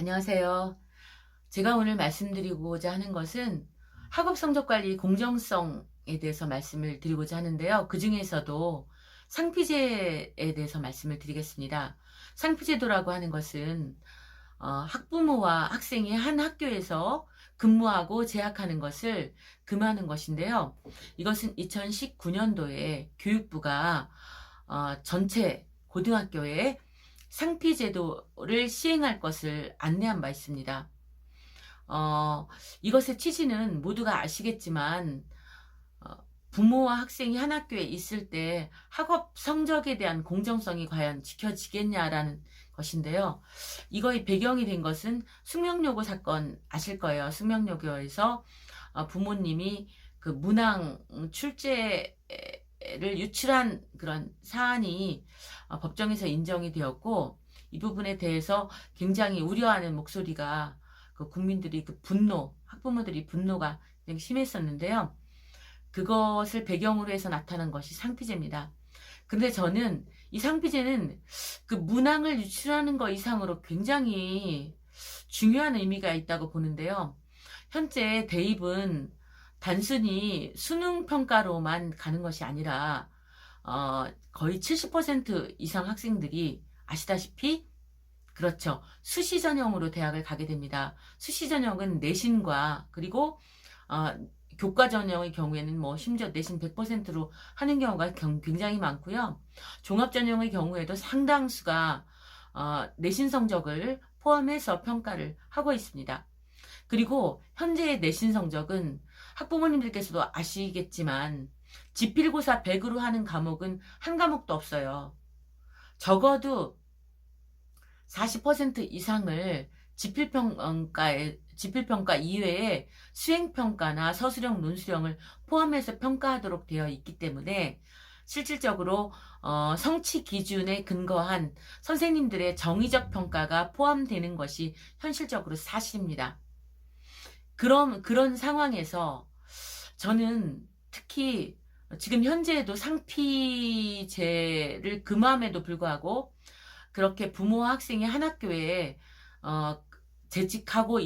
안녕하세요. 제가 오늘 말씀드리고자 하는 것은 학업 성적 관리 공정성에 대해서 말씀을 드리고자 하는데요. 그 중에서도 상피제에 대해서 말씀을 드리겠습니다. 상피제도라고 하는 것은 학부모와 학생이 한 학교에서 근무하고 재학하는 것을 금하는 것인데요. 이것은 2019년도에 교육부가 전체 고등학교에 상피제도를 시행할 것을 안내한 바 있습니다. 이것의 취지는 모두가 아시겠지만 부모와 학생이 한 학교에 있을 때 학업 성적에 대한 공정성이 과연 지켜지겠냐라는 것인데요. 이거의 배경이 된 것은 숙명여고 사건 아실 거예요. 숙명여고에서 부모님이 그 문항 출제를 유출한 그런 사안이 법정에서 인정이 되었고, 이 부분에 대해서 굉장히 우려하는 목소리가 그 국민들이 그 분노, 학부모들이 분노가 굉장히 심했었는데요. 그것을 배경으로 해서 나타난 것이 상피제입니다. 근데 저는 이 상피제는 그 문항을 유출하는 것 이상으로 굉장히 중요한 의미가 있다고 보는데요. 현재 대입은 단순히 수능 평가로만 가는 것이 아니라 거의 70% 이상 학생들이 아시다시피, 그렇죠, 수시 전형으로 대학을 가게 됩니다. 수시 전형은 내신과 그리고 어, 교과 전형의 경우에는 뭐 심지어 내신 100%로 하는 경우가 굉장히 많고요. 종합 전형의 경우에도 상당수가 내신 성적을 포함해서 평가를 하고 있습니다. 그리고 현재의 내신 성적은 학부모님들께서도 아시겠지만 지필고사 100으로 하는 과목은 한 과목도 없어요. 적어도 40% 이상을 지필평가 이외에 수행평가나 서술형, 논술형을 포함해서 평가하도록 되어 있기 때문에 실질적으로 성취 기준에 근거한 선생님들의 정의적 평가가 포함되는 것이 현실적으로 사실입니다. 그런 상황에서 저는 특히 지금 현재에도 상피제를 금함에도 불구하고 그렇게 부모와 학생이 한 학교에 재직하고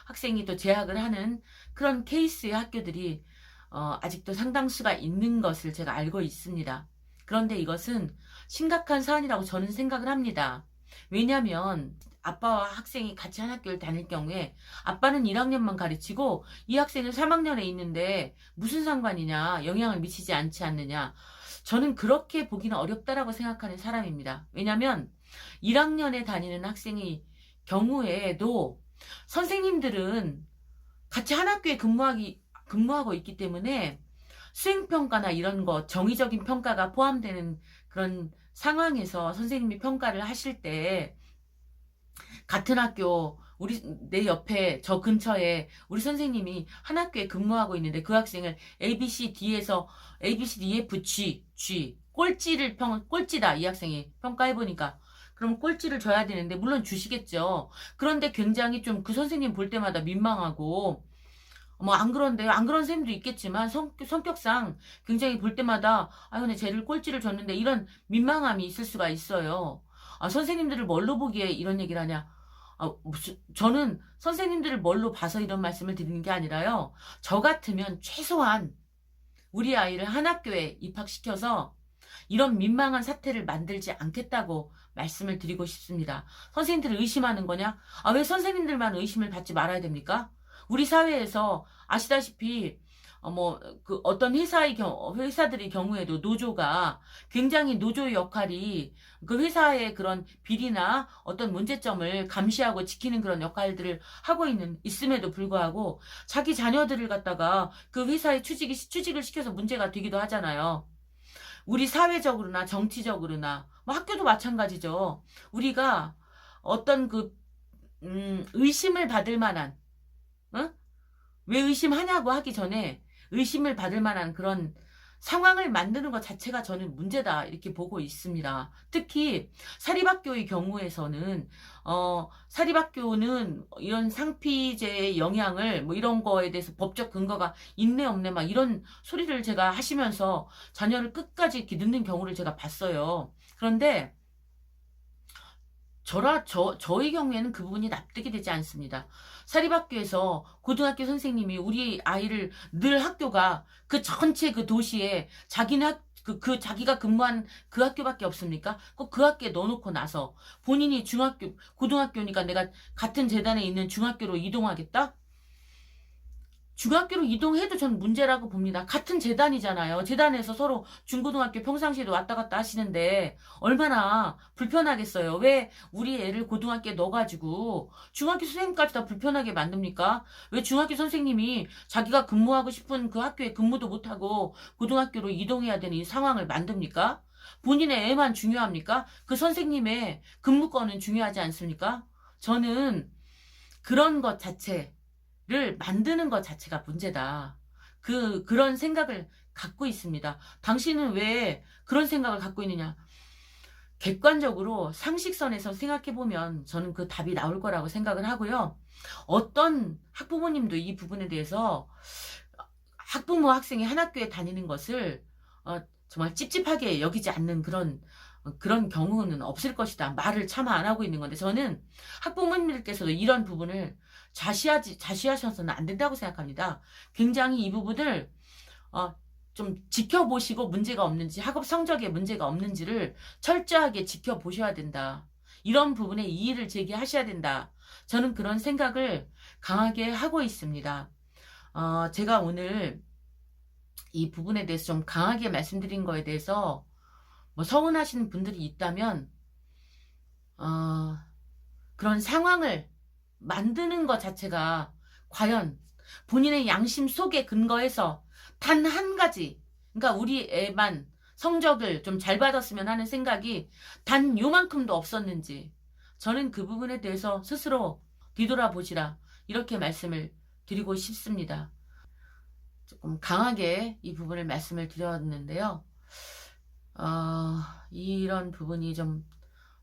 학생이 또 재학을 하는 그런 케이스의 학교들이 아직도 상당수가 있는 것을 제가 알고 있습니다. 그런데 이것은 심각한 사안이라고 저는 생각을 합니다. 왜냐하면 아빠와 학생이 같이 한 학교를 다닐 경우에 아빠는 1학년만 가르치고 이 학생은 3학년에 있는데 무슨 상관이냐, 영향을 미치지 않지 않느냐. 저는 그렇게 보기는 어렵다라고 생각하는 사람입니다. 왜냐하면 1학년에 다니는 학생의 경우에도 선생님들은 같이 한 학교에 근무하고 있기 때문에 수행평가나 이런 거, 정의적인 평가가 포함되는 그런 상황에서 선생님이 평가를 하실 때 같은 학교, 내 옆에, 저 근처에 우리 선생님이 한 학교에 근무하고 있는데 그 학생을 ABCD에서 ABCDEF G 꼴찌다 이 학생이 평가해보니까 그럼 꼴찌를 줘야 되는데 물론 주시겠죠. 그런데 굉장히 좀 그 선생님 볼 때마다 민망하고, 뭐 안 그런데요. 안 그런 선생님도 있겠지만 성격상 굉장히 볼 때마다 아유, 내 쟤를 꼴찌를 줬는데 이런 민망함이 있을 수가 있어요. 선생님들을 뭘로 보기에 이런 얘기를 하냐. 저는 선생님들을 뭘로 봐서 이런 말씀을 드리는 게 아니라요. 저 같으면 최소한 우리 아이를 한 학교에 입학시켜서 이런 민망한 사태를 만들지 않겠다고 말씀을 드리고 싶습니다. 선생님들을 의심하는 거냐? 왜 선생님들만 의심을 받지 말아야 됩니까? 우리 사회에서 아시다시피 그 어떤 회사들의 경우에도 노조가 굉장히 노조의 역할이 그 회사의 그런 비리나 어떤 문제점을 감시하고 지키는 그런 역할들을 하고 있음에도 불구하고 자기 자녀들을 갖다가 그 회사에 취직을 시켜서 문제가 되기도 하잖아요. 우리 사회적으로나 정치적으로나 뭐 학교도 마찬가지죠. 우리가 어떤 의심을 받을 만한, 응? 왜 의심하냐고 하기 전에 의심을 받을 만한 그런 상황을 만드는 것 자체가 저는 문제다 이렇게 보고 있습니다. 특히 사립학교의 경우에서는 사립학교는 이런 상피제의 영향을 뭐 이런 거에 대해서 법적 근거가 있네 없네 막 이런 소리를 제가 하시면서 자녀를 끝까지 이렇게 넣는 경우를 제가 봤어요. 그런데 저의 경우에는 그 부분이 납득이 되지 않습니다. 사립학교에서 고등학교 선생님이 우리 아이를 늘 학교가 그 전체 그 도시에 자기네 자기가 근무한 그 학교밖에 없습니까? 꼭 그 학교에 넣어놓고 나서 본인이 고등학교니까 내가 같은 재단에 있는 중학교로 이동하겠다? 중학교로 이동해도 전 문제라고 봅니다. 같은 재단이잖아요. 재단에서 서로 중고등학교 평상시에도 왔다 갔다 하시는데 얼마나 불편하겠어요. 왜 우리 애를 고등학교에 넣어가지고 중학교 선생님까지 다 불편하게 만듭니까? 왜 중학교 선생님이 자기가 근무하고 싶은 그 학교에 근무도 못하고 고등학교로 이동해야 되는 이 상황을 만듭니까? 본인의 애만 중요합니까? 그 선생님의 근무권은 중요하지 않습니까? 저는 그런 것 자체 를 만드는 것 자체가 문제다. 그런 생각을 갖고 있습니다. 당신은 왜 그런 생각을 갖고 있느냐? 객관적으로 상식선에서 생각해보면 저는 그 답이 나올 거라고 생각을 하고요. 어떤 학부모님도 이 부분에 대해서 학부모 학생이 한 학교에 다니는 것을 정말 찝찝하게 여기지 않는 그런 경우는 없을 것이다. 말을 차마 안 하고 있는 건데 저는 학부모님들께서도 이런 부분을 자시하셔서는 안 된다고 생각합니다. 굉장히 이 부분을 좀 지켜보시고 문제가 없는지 학업 성적에 문제가 없는지를 철저하게 지켜보셔야 된다. 이런 부분에 이의를 제기하셔야 된다. 저는 그런 생각을 강하게 하고 있습니다. 제가 오늘 이 부분에 대해서 좀 강하게 말씀드린 거에 대해서 뭐 서운하시는 분들이 있다면 그런 상황을 만드는 것 자체가 과연 본인의 양심 속에 근거해서 단 한 가지, 그러니까 우리 애만 성적을 좀 잘 받았으면 하는 생각이 단 요만큼도 없었는지 저는 그 부분에 대해서 스스로 뒤돌아보시라 이렇게 말씀을 드리고 싶습니다. 조금 강하게 이 부분을 말씀을 드렸는데요. 이런 부분이 좀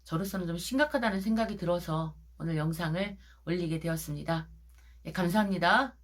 저로서는 좀 심각하다는 생각이 들어서 오늘 영상을 올리게 되었습니다. 네, 감사합니다.